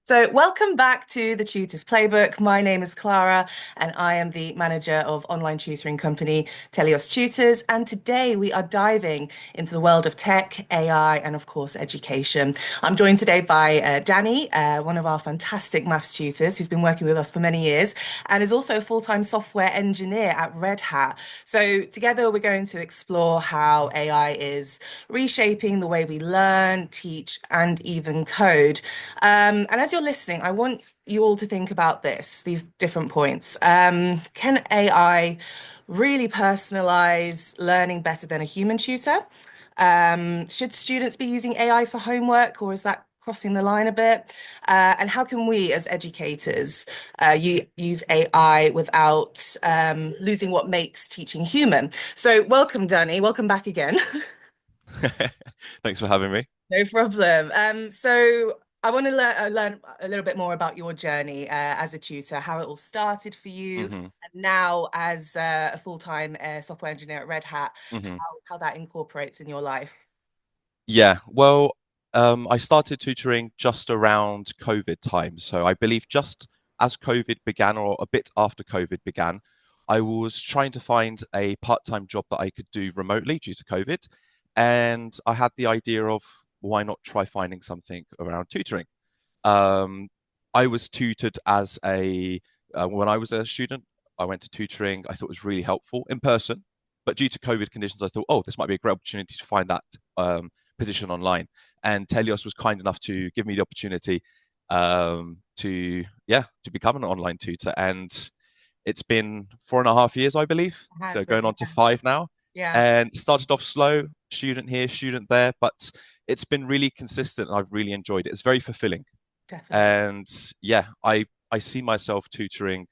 So, welcome back to the Tutors Playbook. My name is Clara, and I am the manager of online tutoring company Telios Tutors. And today we are diving into the world of tech, AI, and of course, education. I'm joined today by Danny, one of our fantastic maths tutors who's been working with us for many years and is also a full-time software engineer at Red Hat. So, together we're going to explore how AI is reshaping the way we learn, teach, and even code. And as you're listening, I want you all to think about these different points. Can AI really personalize learning better than a human tutor? Should students be using AI for homework, or is that crossing the line a bit? And how can we, as educators, use AI without losing what makes teaching human? So, welcome, Danny. Welcome back again. Thanks for having me. No problem. So I want to learn a little bit more about your journey as a tutor, how it all started for you, hmm and now as a full-time software engineer at Red Hat, hmm how that incorporates in your life. Yeah, well, I started tutoring just around COVID time. So I believe just as COVID began, or a bit after COVID began, I was trying to find a part-time job that I could do remotely due to COVID. And I had the idea of why not try finding something around tutoring. Um, I was tutored when I was a student, I went to tutoring. I thought it was really helpful in person, but due to COVID conditions, I thought, oh, this might be a great opportunity to find that position online. And Telios was kind enough to give me the opportunity to become an online tutor. And it's been 4.5 years, I believe, It so has going really, on to five now. yeah, And started off slow, student here, student there, but it's been really consistent and I've really enjoyed it. It's very fulfilling. definitely. And yeah, I see myself tutoring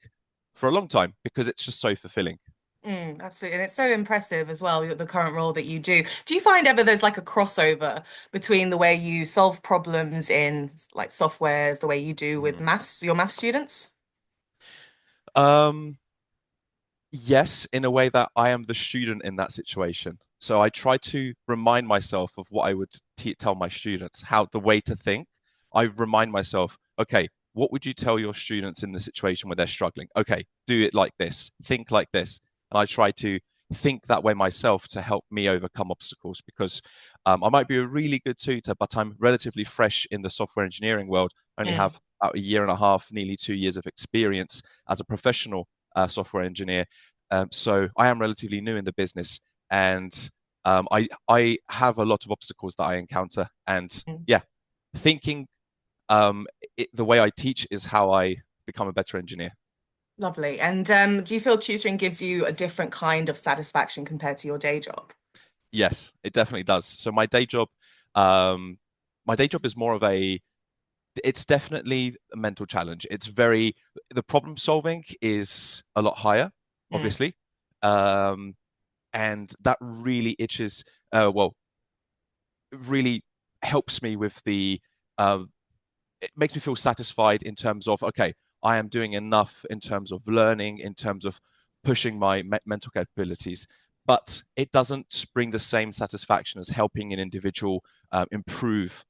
for a long time because it's just so fulfilling. Absolutely. And it's so impressive as well, the current role that you do. Do you find ever there's like a crossover between the way you solve problems in like softwares, the way you do with Mhm. maths, your math students? Um, yes, in a way that I am the student in that situation. So I try to remind myself of what I would tell my students, how the way to think. I remind myself, okay, what would you tell your students in the situation where they're struggling? Okay, do it like this, think like this. And I try to think that way myself to help me overcome obstacles because I might be a really good tutor, but I'm relatively fresh in the software engineering world. I only Mm. have about a year and a half, nearly 2 years of experience as a professional software engineer. So I am relatively new in the business, and I have a lot of obstacles that I encounter. And Mm. yeah, thinking um, the way I teach is how I become a better engineer. Lovely. And do you feel tutoring gives you a different kind of satisfaction compared to your day job? Yes, it definitely does. So um, my day job is more of it's definitely a mental challenge. The problem solving is a lot higher, Mm. obviously. Um, and that really well, it really helps me with uh, it makes me feel satisfied in terms of, okay, I am doing enough in terms of learning, in terms of pushing my mental capabilities. But it doesn't bring the same satisfaction as helping an individual improve.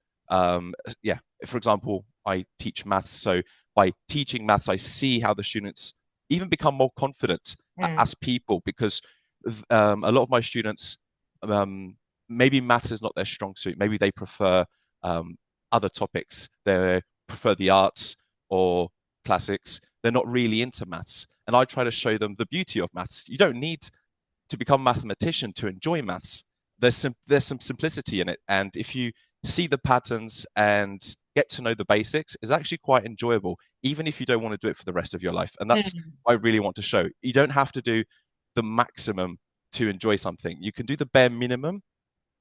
Yeah, for example, I teach maths. So by teaching maths, I see how the students even become more confident Mm. as people because a lot of my students, um, maybe maths is not their strong suit. Maybe they prefer um, other topics. They prefer the arts or classics. They're not really into maths. And I try to show them the beauty of maths. You don't need to become a mathematician to enjoy maths. There's some simplicity in it. And if you see the patterns and get to know the basics, it's actually quite enjoyable, even if you don't want to do it for the rest of your life. And that's Mm. what I really want to show. You don't have to do the maximum to enjoy something. You can do the bare minimum.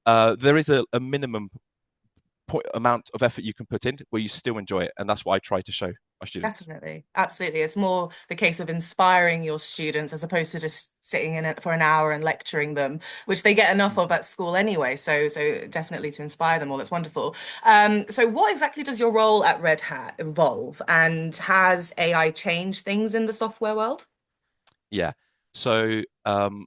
There is a minimum amount of effort you can put in where you still enjoy it. And that's what I try to show my students. Definitely. Absolutely. It's more the case of inspiring your students as opposed to just sitting in it for an hour and lecturing them, which they get enough of Mhm. at school anyway. So definitely to inspire them all. That's wonderful. So what exactly does your role at Red Hat involve? And has AI changed things in the software world? Yeah. So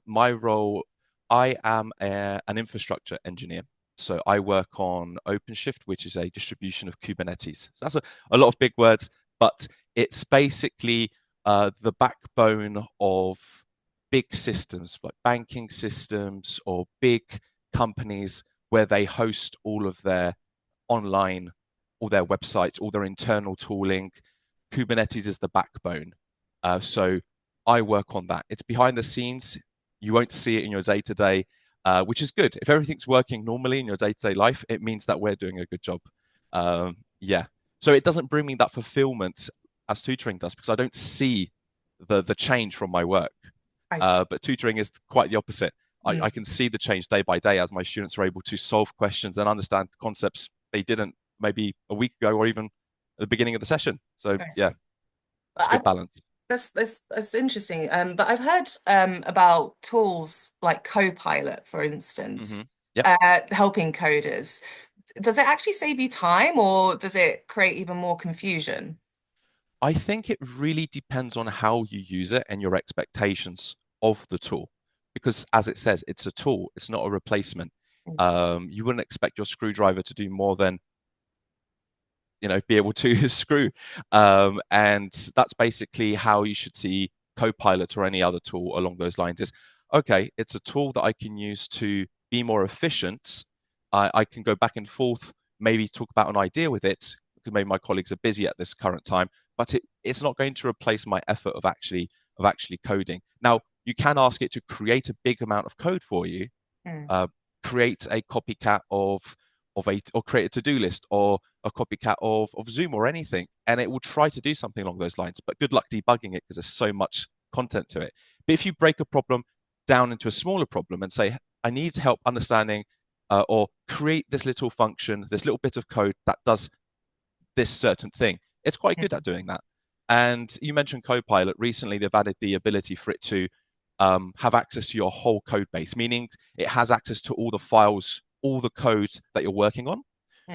my role, I am an infrastructure engineer. So I work on OpenShift, which is a distribution of Kubernetes. So that's a lot of big words, but it's basically the backbone of big systems like banking systems or big companies where they host all of their online, all their websites, all their internal tooling. Kubernetes is the backbone. So I work on that. It's behind the scenes. You won't see it in your day to day, which is good. If everything's working normally in your day to day life, it means that we're doing a good job. Yeah. So it doesn't bring me that fulfillment as tutoring does because I don't see the change from my work. I see. But tutoring is quite the opposite. I can see the change day by day as my students are able to solve questions and understand concepts they didn't maybe a week ago or even at the beginning of the session. So I yeah, see. it's I, good balance. that's interesting. But I've heard about tools like Copilot, for instance, Yep. helping coders. Does it actually save you time, or does it create even more confusion? I think it really depends on how you use it and your expectations of the tool. Because as it says, it's a tool, it's not a replacement. You wouldn't expect your screwdriver to do more than be able to screw. And that's basically how you should see Copilot or any other tool along those lines is, okay, it's a tool that I can use to be more efficient. I can go back and forth, maybe talk about an idea with it, because maybe my colleagues are busy at this current time, but it's not going to replace my effort of actually coding. Now, you can ask it to create a big amount of code for you, Mm. uh, create a copycat of a or create a to-do list or a copycat of Zoom or anything, and it will try to do something along those lines. But good luck debugging it because there's so much content to it. But if you break a problem down into a smaller problem and say, I need help understanding or create this little function, this little bit of code that does this certain thing, it's quite good at Mm. doing that. And you mentioned Copilot. Recently, they've added the ability for it to have access to your whole code base, meaning it has access to all the files, all the code that you're working on.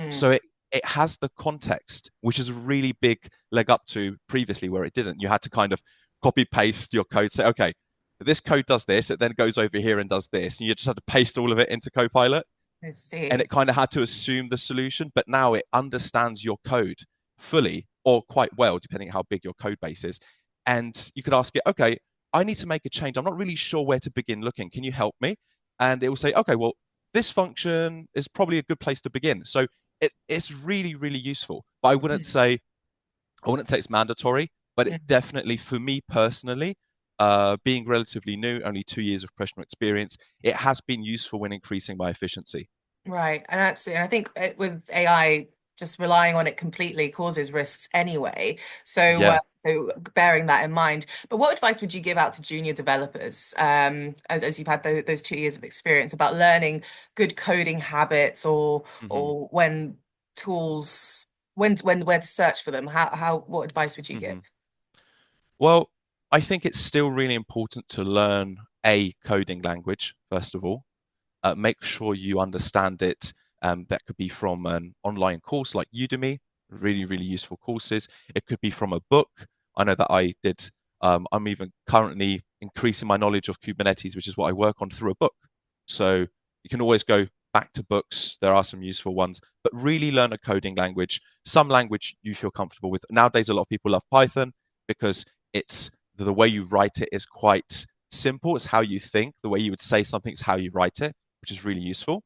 So Mm. it has the context, which is a really big leg up to previously where it didn't. You had to kind of copy paste your code, say, okay, this code does this, it then goes over here and does this, and you just had to paste all of it into Copilot, I and see. it kind of had to assume the solution. But now it understands your code fully or quite well, depending on how big your code base is. And you could ask it, okay, I need to make a change. I'm not really sure where to begin looking. Can you help me? And it will say, okay, well, this function is probably a good place to begin. So it's really, really useful. But I wouldn't say it's mandatory, but it Mm. definitely, for me personally, being relatively new, only 2 years of professional experience, it has been useful when increasing my efficiency. Right, and absolutely, and I think with AI, just relying on it completely causes risks anyway. So, Yeah. so bearing that in mind, but what advice would you give out to junior developers, as you've had those 2 years of experience about learning good coding habits, hmm or when tools, when where to search for them? How what advice would you give? hmm Well, I think it's still really important to learn a coding language, first of all. Make sure you understand it. That could be from an online course like Udemy, really, really useful courses. It could be from a book. I know that I did. I'm even currently increasing my knowledge of Kubernetes, which is what I work on through a book. So you can always go back to books. There are some useful ones, but really learn a coding language, some language you feel comfortable with. Nowadays, a lot of people love Python because it's the way you write it is quite simple. It's how you think. The way you would say something is how you write it, which is really useful.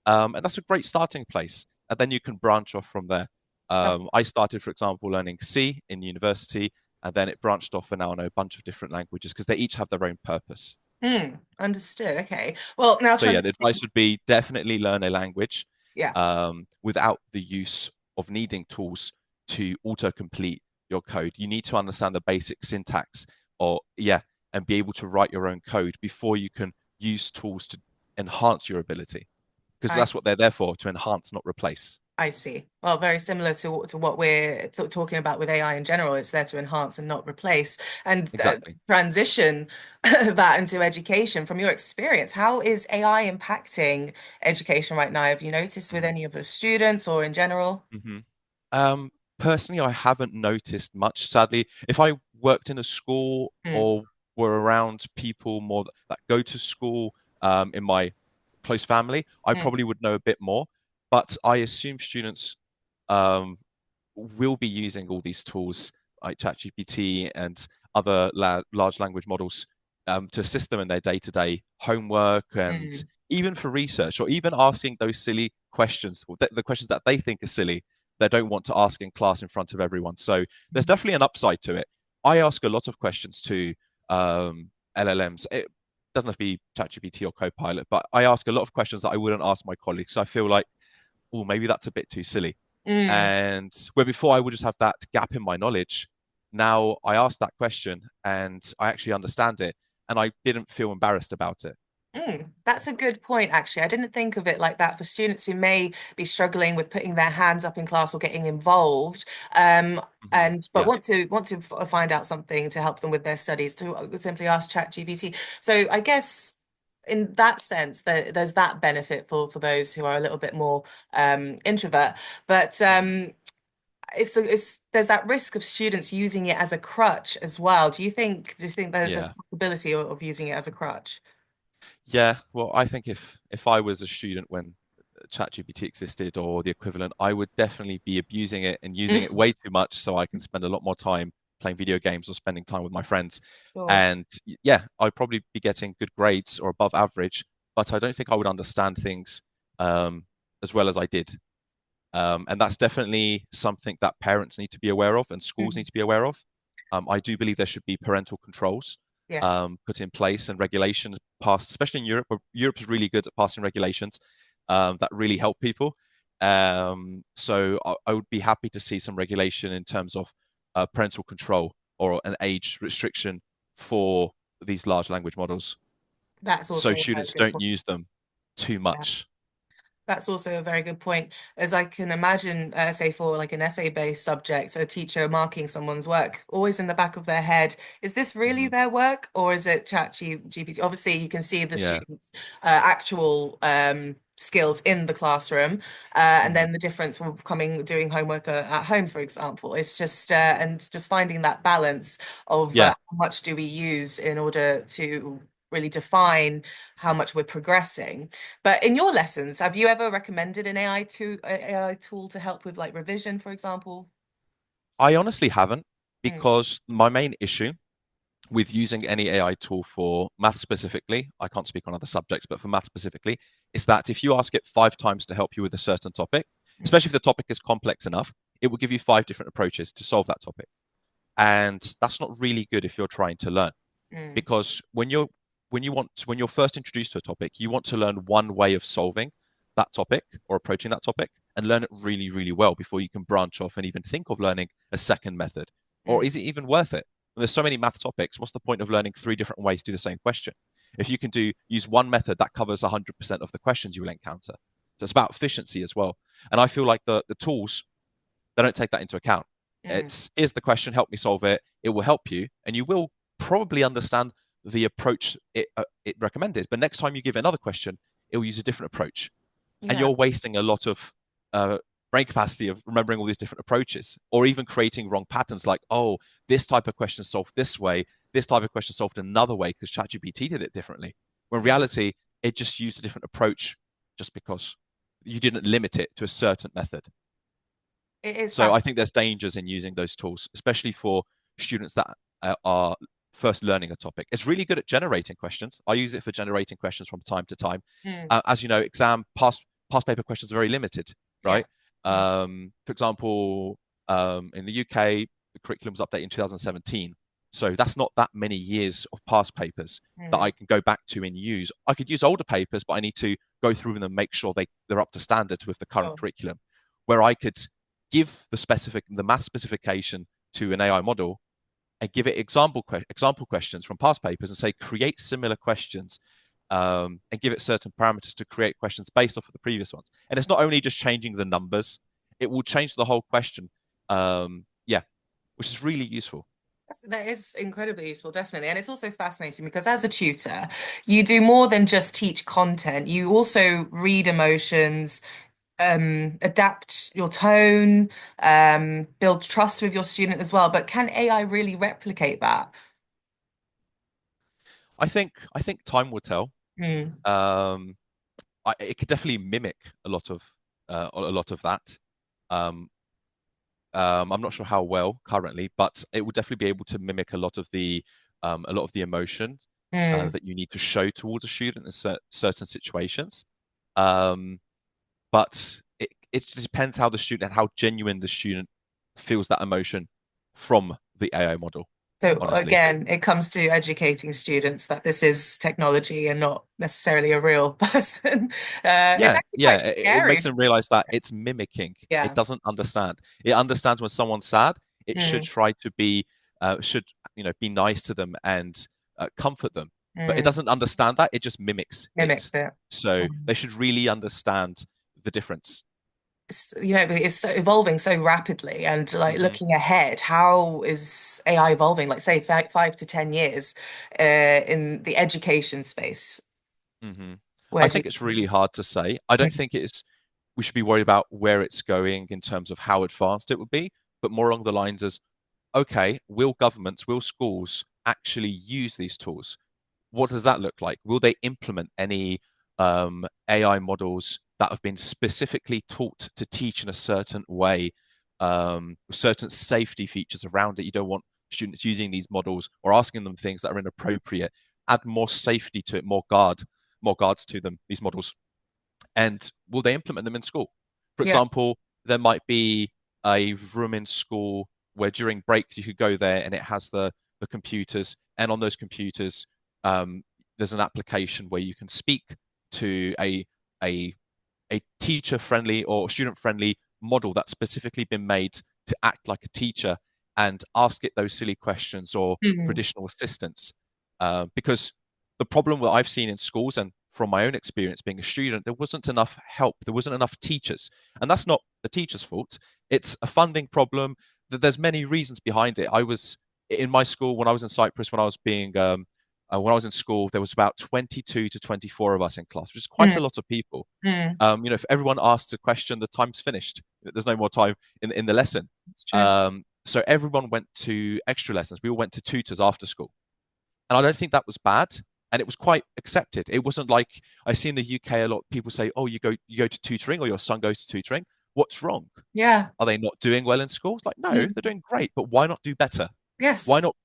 And that's a great starting place. And then you can branch off from there. I started, for example, learning C in university, and then it branched off, and now I know a bunch of different languages because they each have their own purpose. Understood. Okay. Well, now So yeah, transition. the advice would be definitely learn a language Yeah. without the use of needing tools to autocomplete your code. You need to understand the basic syntax or yeah, and be able to write your own code before you can use tools to enhance your ability. Because I that's what they're there for, to enhance, not replace. I see. Well, very similar to what we're talking about with AI in general. It's there to enhance and not replace. And Exactly. transition that into education. From your experience, how is AI impacting education right now? Have you noticed with hmm any of the students or in general? hmm Personally, I haven't noticed much. Sadly, if I worked in a school Mm. or were around people more that go to school in my close family, I Mm, probably would know a bit more. But I assume students um, will be using all these tools like ChatGPT and other large language models to assist them in their day-to-day homework and mm, even for research or even asking those silly questions, the questions that they think are silly, they don't want to ask in class in front of everyone. So there's mm, definitely an upside to it. I ask a lot of questions to LLMs. It doesn't have to be ChatGPT or Copilot, but I ask a lot of questions that I wouldn't ask my colleagues. So I feel like, oh, maybe that's a bit too silly. mm. And where before I would just have that gap in my knowledge, now I ask that question and I actually understand it and I didn't feel embarrassed about it. That's a good point, actually. I didn't think of it like that for students who may be struggling with putting their hands up in class or getting involved, and but Yeah. want to find out something to help them with their studies to simply ask ChatGPT. So I guess in that sense, there's that benefit for those who are a little bit more introvert, but Mhm. it's there's that risk of students using it as a crutch as well. Do you think that there's a Yeah. possibility of using it as a crutch? Yeah. Well, I think if I was a student when ChatGPT existed or the equivalent, I would definitely be abusing it and using it way too much so I can spend a lot more time playing video games or spending time with my friends. Sure. And yeah, I'd probably be getting good grades or above average, but I don't think I would understand things um, as well as I did. And that's definitely something that parents need to be aware of and schools need Mhm. to be aware of. I do believe there should be parental controls Yes, put in place and regulations passed, especially in Europe, where Europe is really good at passing regulations that really help people. So I would be happy to see some regulation in terms of parental control or an age restriction for these large language models, that's so also a very students good don't point. use them too Yeah. much. That's also a very good point. As I can imagine, say for like an essay-based subject, a teacher marking someone's work, always in the back of their head, is this really Hmm. their work or is it ChatGPT? Obviously, you can see the Yeah. students' actual skills in the classroom, and Hmm. then the difference from coming doing homework at home, for example. It's just and just finding that balance of Yeah. how much do we use in order to really define how much we're progressing. But in your lessons, have you ever recommended an AI tool to help with like revision, for example? I honestly haven't Mm, because my main issue with using any AI tool for math specifically, I can't speak on other subjects, but for math specifically, is that if you ask it 5 times to help you with a certain topic, mm, especially if the topic is complex enough, it will give you 5 different approaches to solve that topic. And that's not really good if you're trying to learn mm, because when you're first introduced to a topic, you want to learn one way of solving that topic or approaching that topic and learn it really, really well before you can branch off and even think of learning a second method. Or mm. is it even worth it? When there's so many math topics, what's the point of learning 3 different ways to do the same question? If you can use one method that covers 100% of the questions you will encounter. So it's about efficiency as well. And I feel like the tools, they don't take that into account. Mm. It's, here's the question, help me solve it. It will help you, and you will probably understand the approach it recommended. But next time you give it another question, it will use a different approach, and Yeah. you're wasting a lot of uh, brain capacity of remembering all these different approaches, or even creating wrong patterns. Like, oh, this type of question solved this way, this type of question solved another way because ChatGPT did it differently. When in Mm. reality, it just used a different approach just because you didn't limit it to a certain method. It is So fast. I think there's dangers in using those tools, especially for students that are first learning a topic. It's really good at generating questions. I use it for generating questions from time to time. Mm. As you know, exam past paper questions are very limited, Yes. right? Mm. For example, in the UK, the curriculum was updated in 2017. So that's not that many years of past papers that Mm. I can go back to and use. I could use older papers, but I need to go through them and make sure they're up to standard with the current Sure. curriculum. Where I could give the math specification to an AI model and give it example questions from past papers and say create similar questions and give it certain parameters to create questions based off of the previous ones. And it's not only just changing the numbers; it will change the whole question. Yeah, which is really useful. That is incredibly useful, definitely. And it's also fascinating because as a tutor, you do more than just teach content. You also read emotions, adapt your tone, build trust with your student as well. But can AI really replicate that? I think time will tell. Mm, Um, it could definitely mimic a lot of that. Um, I'm not sure how well currently, but it would definitely be able to mimic a lot of the emotion Mm. that you need to show towards a student in certain situations. Um, but it just depends how the student and how genuine the student feels that emotion from the AI model, So honestly. again, it comes to educating students that this is technology and not necessarily a real person. It's Yeah, actually yeah. quite It makes scary. them realize that it's mimicking. It Yeah. doesn't understand. It understands when someone's sad. It should Mm, try to be nice to them and comfort them. But it mm. doesn't understand that. It just mimics it. Mimics it. So Mm. they should really understand the difference. It's so evolving so rapidly, and like Hmm. looking ahead, how is AI evolving? Like say 5 to 10 years in the education space. Hmm. I Where do think it's really hard to say. I don't you? think we should be worried about where it's going in terms of how advanced it would be, but more along the lines as, okay, will governments, will schools actually use these tools? What does that look like? Will they implement any AI models that have been specifically taught to teach in a certain way, with certain safety features around it? You don't want students using these models or asking them things that are inappropriate. Add more safety to it, more guards to them, these models. And will they implement them in school? For Yeah. example, there might be a room in school where during breaks you could go there and it has the computers, and on those computers, um, there's an application where you can speak to a a teacher friendly or student friendly model that's specifically been made to act like a teacher and ask it those silly questions or for Mm, additional assistance. Because the problem that I've seen in schools and from my own experience being a student, there wasn't enough help, there wasn't enough teachers. And that's not the teacher's fault. It's a funding problem. There's many reasons behind it. I was in my school when I was in Cyprus, when I was in school, there was about 22 to 24 of us in class, which is quite a mm, lot of people. mm. If everyone asks a question, the time's finished. There's no more time in the lesson. It's true. So everyone went to extra lessons. We all went to tutors after school, and I don't think that was bad. And it was quite accepted. It wasn't like I see in the UK a lot of people say, "Oh, you go to tutoring, or your son goes to tutoring. What's wrong? Yeah. Are they not doing well in school?" It's like, no, Mm. they're doing great. But why not do better? Why Yes. not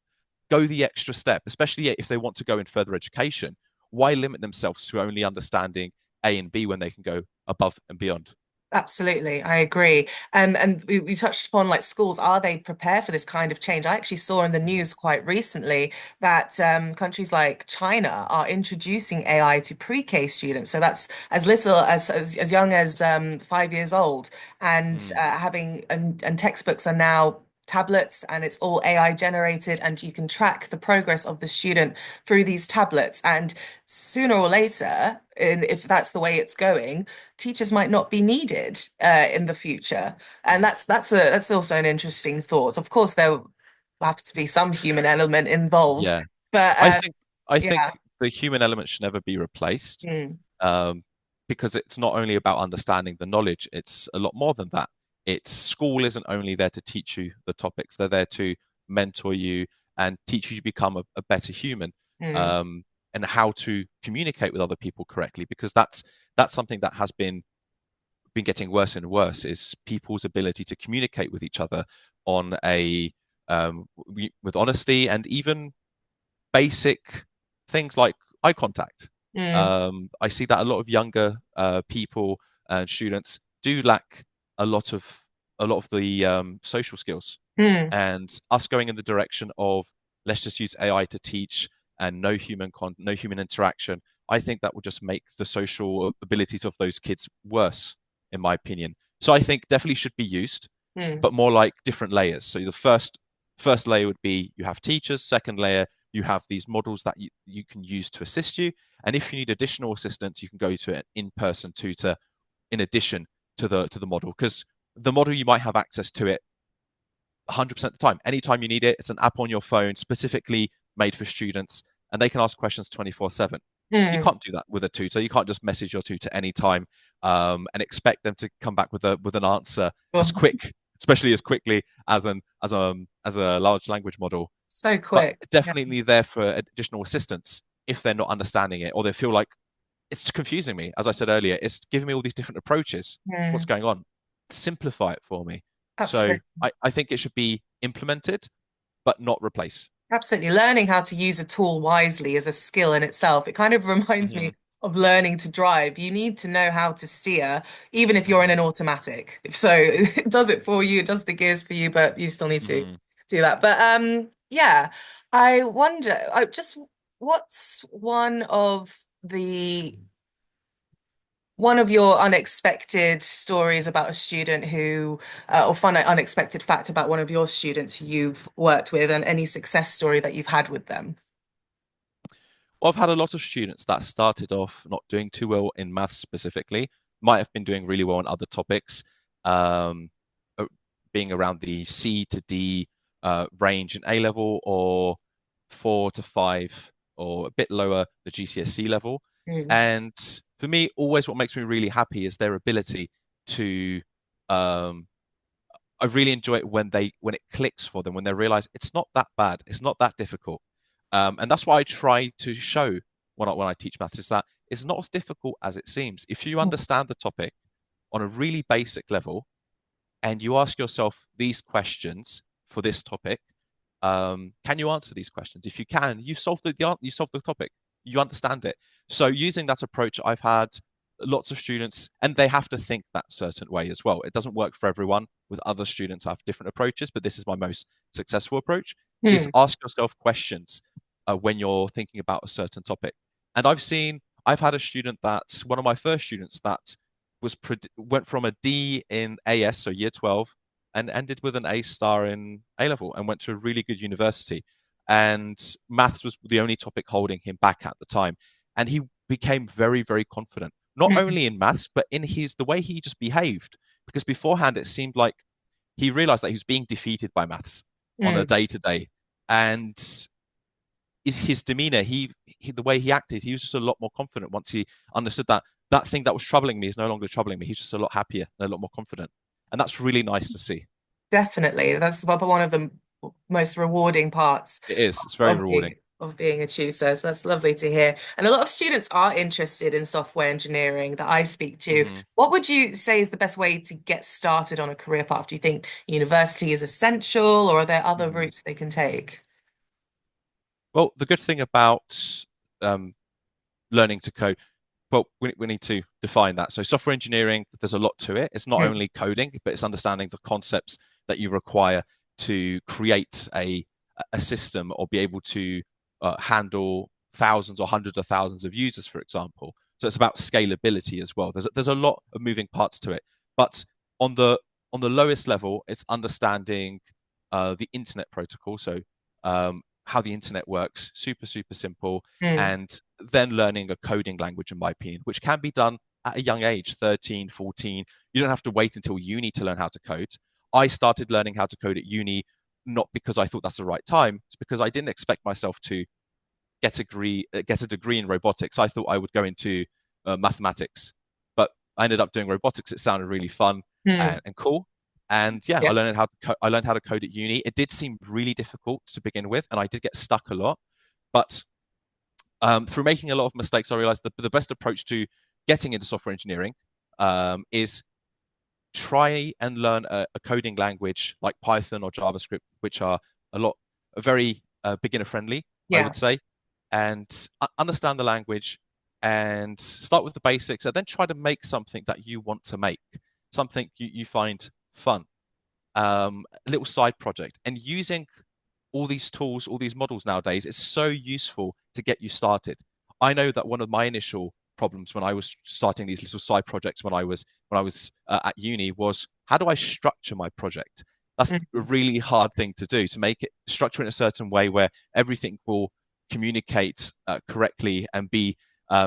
go the extra step, especially if they want to go in further education? Why limit themselves to only understanding A and B when they can go above and beyond? Absolutely, I agree. And we touched upon like schools, are they prepared for this kind of change? I actually saw in the Mhm. news quite recently that countries like China are introducing AI to pre-K students. So that's as little as young as 5 years old, and Mm. having and textbooks are now tablets and it's all AI generated, and you can track the progress of the student through these tablets. And sooner or later, if that's the way it's going, teachers might not be needed in the future. And Mm. that's also an interesting thought. Of course, there will have to be some human element involved, Yeah. but I think I yeah. think the human element should never be replaced, Mm, um, because it's not only about understanding the knowledge, it's a lot more than that. It's school isn't only there to teach you the topics, they're there to mentor you and teach you to become a better human, mm, um, and how to communicate with other people correctly, because that's something that has been getting worse and worse, is people's ability to communicate with each other on a with honesty and even basic things like eye contact. mm, I see that a lot of younger people and students do lack a lot of the social skills, mm. and us going in the direction of let's just use AI to teach and no human interaction. I think that will just make the social abilities of those kids worse, in my opinion. So I think definitely should be used, Mm. but more like different layers. So the first layer would be you have teachers. Second layer, you have these models that you can use to assist you. And if you need additional assistance, you can go to an in-person tutor in addition to the model, because the model you might have access to it 100% of the time. Anytime you need it, it's an app on your phone specifically made for students, and they can ask questions 24/7. You Mm. can't do that with a tutor. You can't just message your tutor anytime, and expect them to come back with an answer as Oh, quick, especially as quickly as a large language model. so But quick. Yeah. definitely there for additional assistance if they're not understanding it or they feel like it's confusing me. As I said earlier, it's giving me all these different approaches. What's Mm, going on? Simplify it for me. So absolutely. I think it should be implemented, but not replace. Absolutely. Learning how to use a tool wisely is a skill in itself. It kind of reminds Hmm. me of learning to drive. You need to know how to steer, even if you're in Hmm. an automatic. So it does it for you, it does the gears for you, but you still need to Hmm. do that. But yeah, I wonder, I just what's one of your unexpected stories about a student who, or fun unexpected fact about one of your students who you've worked with, and any success story that you've had with them? Well, I've had a lot of students that started off not doing too well in maths specifically, might have been doing really well in other topics, um, uh, being around the C to D range in A level, or 4 to 5, or a bit lower, the GCSE level. Mm, And for me, always what makes me really happy is their ability to um, I really enjoy it when it clicks for them, when they realize it's not that bad, it's not that difficult. And that's what I try to show when I teach maths, is that it's not as difficult as it seems. If you mm, understand the topic on a really basic level and you ask yourself these questions for this topic, can you answer these questions? If you can, you solved the topic. You understand it. So using that approach, I've had lots of students, and they have to think that certain way as well. It doesn't work for everyone. With other students, I have different approaches, but this is my most successful approach: is mm, ask yourself questions when you're thinking about a certain topic. And I've had a student that's one of my first students that went from a D in AS, so year 12, and ended with an A star in A level and went to a really good university. And maths was the only topic holding him back at the time. And he became very, very confident, not mm, only in maths, but in the way he just behaved. Because beforehand, it seemed like he realized that he was being defeated by maths on a mm. day to day. And his demeanor, the way he acted, he was just a lot more confident once he understood that that thing that was troubling me is no longer troubling me. He's just a lot happier and a lot more confident. And that's really nice to see. Definitely. That's one of the most rewarding parts It is. It's very rewarding. of being a tutor. So that's lovely to hear. And a lot of students are interested in software engineering that I speak to. Hmm. What would you say is the best way to get started on a career path? Do you think university is essential, or are there other Hmm. routes they can take? Well, the good thing about um, learning to code, well, we need to define that. So, software engineering, there's a lot to it. It's not Mm, only coding, but it's understanding the concepts that you require to create a system, or be able to handle thousands or hundreds of thousands of users, for example. So it's about scalability as well. There's a lot of moving parts to it. But on the lowest level, it's understanding the internet protocol. So how the internet works, super, super simple. mm, And then learning a coding language, in my opinion, which can be done at a young age, 13, 14. You don't have to wait until uni to learn how to code. I started learning how to code at uni, not because I thought that's the right time. It's because I didn't expect myself to get a degree in robotics. I thought I would go into mathematics, but I ended up doing robotics. It sounded really fun mm. and cool. And yeah, Yeah. I learned how to code at uni. It did seem really difficult to begin with, and I did get stuck a lot. But through making a lot of mistakes, I realized that the best approach to getting into software engineering is try and learn a coding language like Python or JavaScript, which are very beginner friendly, I Yeah. would say, and understand the language and start with the basics, and then try to make something that you want to make, something you find fun, a little side project. And using all these tools, all these models nowadays, is so useful to get you started. I know that one of my initial problems when I was starting these little side projects when I was at uni was, how do I structure my project? That's a Mm, really hard thing to do, to make it structure in a certain way where everything will communicate correctly and be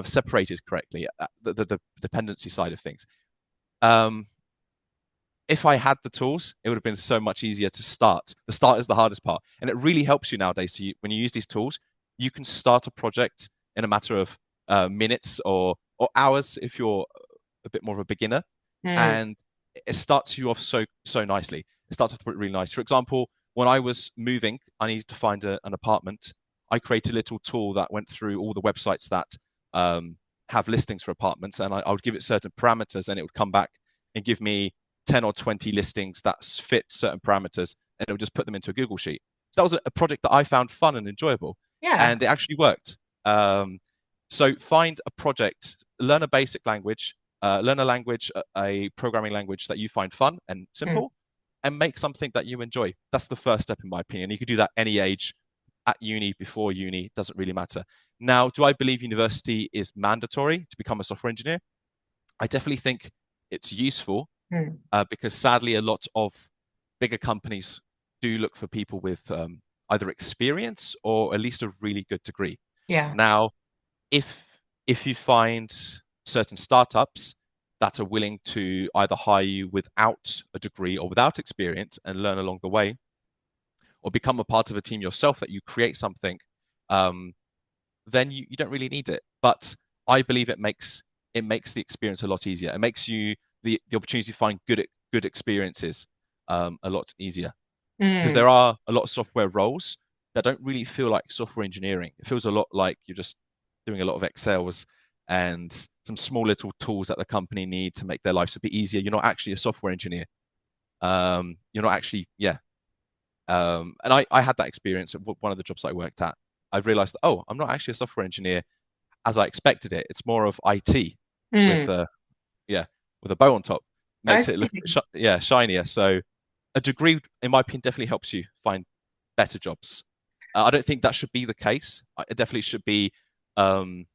separated correctly, the dependency side of things. Um, if I had the tools, it would have been so much easier to start. The start is the hardest part, and it really helps you nowadays. When you use these tools, you can start a project in a matter of minutes or hours if you're a bit more of a beginner, mm. and it starts you off so nicely. It starts off really nice. For example, when I was moving, I needed to find an apartment. I created a little tool that went through all the websites that have listings for apartments, and I would give it certain parameters, and it would come back and give me 10 or 20 listings that fit certain parameters, and it would just put them into a Google sheet. So that was a project that I found fun and enjoyable, Yeah. and it actually worked. So find a project, learn a basic language, learn a language, a programming language that you find fun and Mm. simple, and make something that you enjoy. That's the first step, in my opinion. You could do that any age, at uni, before uni, doesn't really matter. Now, do I believe university is mandatory to become a software engineer? I definitely think it's useful, Mm. because sadly, a lot of bigger companies do look for people with either experience or at least a really good degree. Yeah. Now, if you find certain startups that are willing to either hire you without a degree or without experience and learn along the way, or become a part of a team yourself that you create something, um, then you don't really need it. But I believe it makes the experience a lot easier. It makes you the opportunity to find good experiences a lot easier, because Mm. there are a lot of software roles that don't really feel like software engineering. It feels a lot like you're just doing a lot of Excels and some small little tools that the company need to make their lives a bit easier. You're not actually a software engineer. You're not actually, yeah. And I had that experience at one of the jobs that I worked at. I realized that, oh, I'm not actually a software engineer as I expected it. It's more of IT with Mm. a, yeah, with a bow on top. I Makes it look a see. bit yeah, shinier. So a degree, in my opinion, definitely helps you find better jobs. I don't think that should be the case. It definitely should be. Um,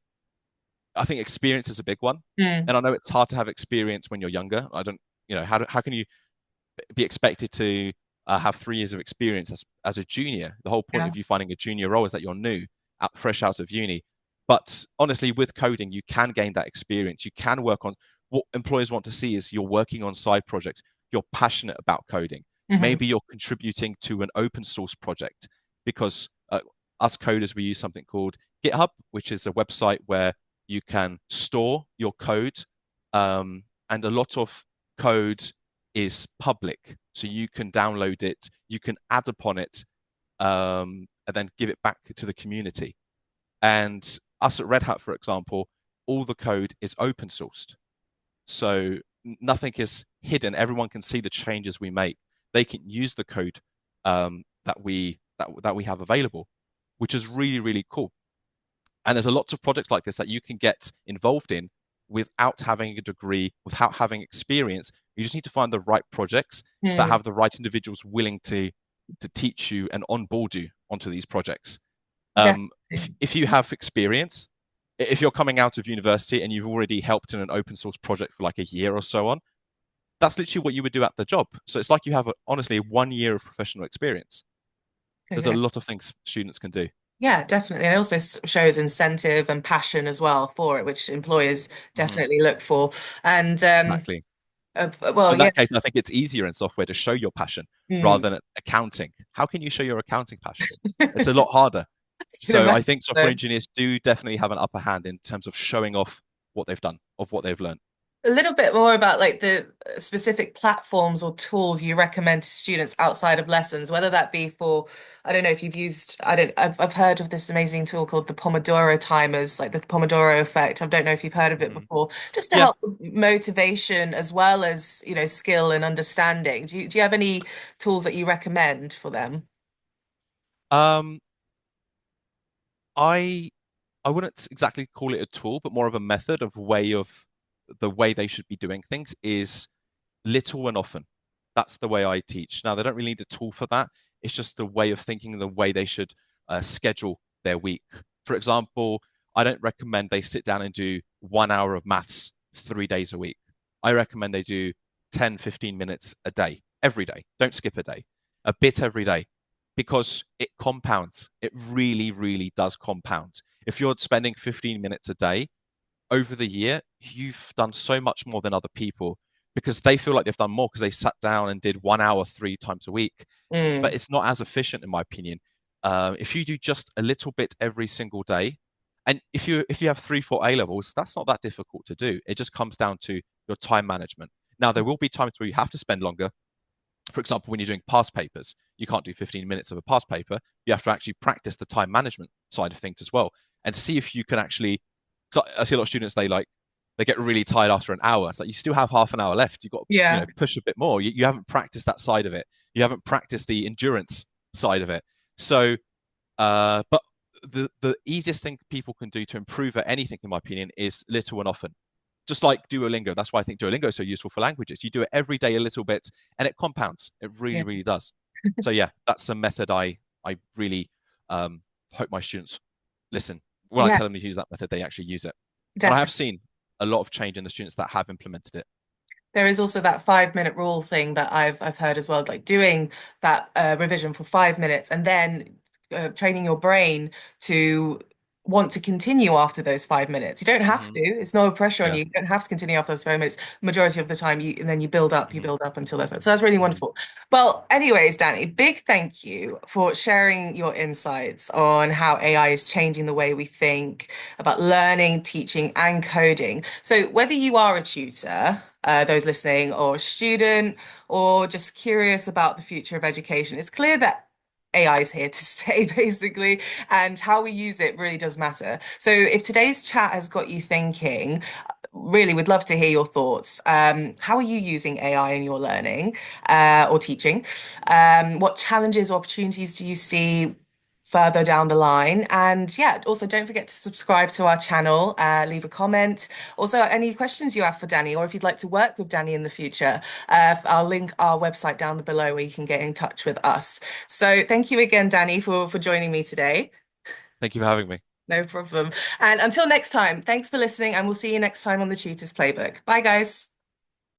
I think experience is a big one, Mm. and I know it's hard to have experience when you're younger. I don't, how can you be expected to have 3 years of experience as a junior? The whole point Yeah. of you finding a junior role is that you're new, fresh out of uni. But honestly, with coding, you can gain that experience. You can work on what employers want to see is you're working on side projects. You're passionate about coding. Hmm. Maybe you're contributing to an open source project, because us coders, we use something called GitHub, which is a website where you can store your code. And a lot of code is public, so you can download it, you can add upon it, and then give it back to the community. And us at Red Hat, for example, all the code is open sourced, so nothing is hidden. Everyone can see the changes we make. They can use the code that we have available, which is really really cool. And there's a lots of projects like this that you can get involved in without having a degree, without having experience. You just need to find the right projects that Mm. have the right individuals willing to teach you and onboard you onto these projects. If Definitely. if you have experience, if you're coming out of university and you've already helped in an open source project for like a year or so on, that's literally what you would do at the job. So it's like you have honestly 1 year of professional experience. There's a Okay. lot of things students can do. Yeah, definitely. And it also shows incentive and passion as well for it, which employers Mhm. definitely look for. And Exactly. well, In yeah. that case, I think it's easier in software to show your passion Mm. rather than accounting. How can you show your accounting passion? It's a lot harder. I can So imagine. I think software engineers do definitely have an upper hand in terms of showing off what they've done, of what they've learned. A little bit more about like the specific platforms or tools you recommend to students outside of lessons, whether that be for, I don't know if you've used, I've heard of this amazing tool called the Pomodoro timers, like the Pomodoro effect. I don't know if you've heard of it Mhm. before, just to Yeah. help with motivation as well as, skill and understanding. Do you have any tools that you recommend for them? Um, I I wouldn't exactly call it a tool, but more of a method of way of the way they should be doing things is little and often. That's the way I teach. Now, they don't really need a tool for that. It's just a way of thinking, the way they should schedule their week. For example, I don't recommend they sit down and do 1 hour of maths 3 days a week. I recommend they do 10, 15 minutes a day, every day. Don't skip a day, a bit every day, because it compounds. It really, really does compound. If you're spending 15 minutes a day over the year, you've done so much more than other people, because they feel like they've done more because they sat down and did 1 hour 3 times a week. But Mm. it's not as efficient, in my opinion. If you do just a little bit every single day, and if you have 3, 4 A levels, that's not that difficult to do. It just comes down to your time management. Now, there will be times where you have to spend longer. For example, when you're doing past papers, you can't do 15 minutes of a past paper. You have to actually practice the time management side of things as well, and see if you can actually So I see a lot of students, they get really tired after an hour. It's like you still have half an hour left. You've got to, Yeah. push a bit more. You haven't practiced that side of it. You haven't practiced the endurance side of it. So, but the easiest thing people can do to improve at anything, in my opinion, is little and often. Just like Duolingo. That's why I think Duolingo is so useful for languages. You do it every day a little bit, and it compounds. It really, Yeah. really does. So yeah, that's a method I really hope my students listen. When I Yeah, tell them to use that method, they actually use it. And I have definitely. seen a lot of change in the students that have implemented it. There is also that 5 minute rule thing that I've heard as well, like doing that revision for 5 minutes and then training your brain to want to continue after those 5 minutes. You don't have Hmm. to. It's no pressure on Yeah. you. You don't have to continue after those 5 minutes. Majority of the time, and then you Hmm. build up until that's. So that's really Hmm. wonderful. Well, anyways, Danny, big thank you for sharing your insights on how AI is changing the way we think about learning, teaching, and coding. So whether you are a tutor, those listening, or a student, or just curious about the future of education, it's clear that AI is here to stay, basically, and how we use it really does matter. So, if today's chat has got you thinking, really would love to hear your thoughts. How are you using AI in your learning or teaching? What challenges or opportunities do you see further down the line? And yeah, also don't forget to subscribe to our channel, leave a comment. Also, any questions you have for Danny, or if you'd like to work with Danny in the future, I'll link our website down below where you can get in touch with us. So thank you again, Danny, for joining me today. Thank you for having me. No problem. And until next time, thanks for listening, and we'll see you next time on the Tutors Playbook. Bye, guys.